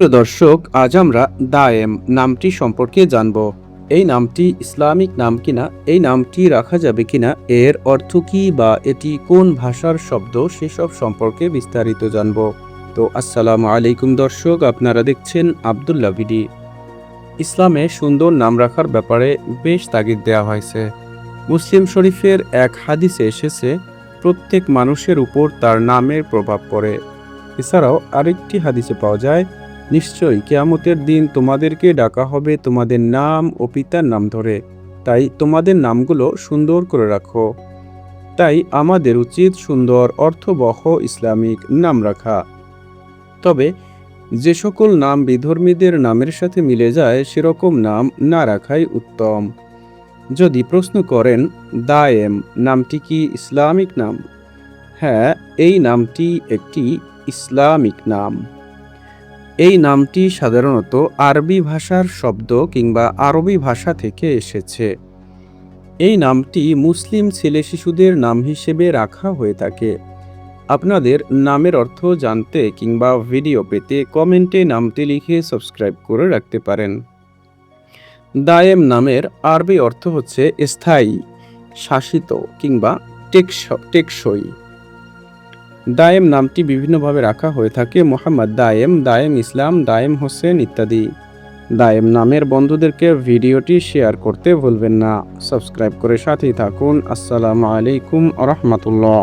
প্রিয় দর্শক, আজ আমরা দায়েম নামটি সম্পর্কে জানব। এই নামটি ইসলামিক নাম কিনা, এই নামটি রাখা যাবে কিনা, এর অর্থ কি বা এটি কোন ভাষার শব্দ, সেসব সম্পর্কে বিস্তারিত জানব। তো আসসালামু আলাইকুম দর্শক, আপনারা দেখছেন আব্দুল্লাহ ভিডি। ইসলামে সুন্দর নাম রাখার ব্যাপারে বেশ তাগিদ দেওয়া হয়েছে। মুসলিম শরীফের এক হাদিসে এসেছে, প্রত্যেক মানুষের উপর তার নামের প্রভাব পড়ে। এছাড়াও আরেকটি হাদিসে পাওয়া যায়, নিশ্চয়ই কিয়ামতের দিন তোমাদেরকে ডাকা হবে তোমাদের নাম ও পিতার নাম ধরে, তাই তোমাদের নামগুলো সুন্দর করে রাখো। তাই আমাদের উচিত সুন্দর অর্থবহ ইসলামিক নাম রাখা। তবে যে সকল নাম বিধর্মীদের নামের সাথে মিলে যায় সেরকম নাম না রাখাই উত্তম। যদি প্রশ্ন করেন দায়েম নামটি কি ইসলামিক নাম? হ্যাঁ, এই নামটি একটি ইসলামিক নাম। এই নামটি সাধারণত আরবি ভাষার শব্দ কিংবা আরবি ভাষা থেকে এসেছে। এই নামটি মুসলিম ছেলে শিশুদের নাম হিসেবে রাখা হয়ে থাকে। আপনাদের নামের অর্থ জানতে কিংবা ভিডিও পেতে কমেন্টে নামটি লিখে সাবস্ক্রাইব করে রাখতে পারেন। দায়েম নামের আরবি অর্থ হচ্ছে স্থায়ী, শাসিত কিংবা টেকসই। দায়েম নামটি বিভিন্নভাবে রাখা হয়ে থাকে, মোহাম্মদ দায়েম, দায়েম ইসলাম, দায়েম হোসেন ইত্যাদি। দায়েম নামের বন্ধুদেরকে ভিডিওটি শেয়ার করতে ভুলবেন না। সাবস্ক্রাইব করে সাথেই থাকুন। আসসালামু আলাইকুম আ রহমতুল্লাহ।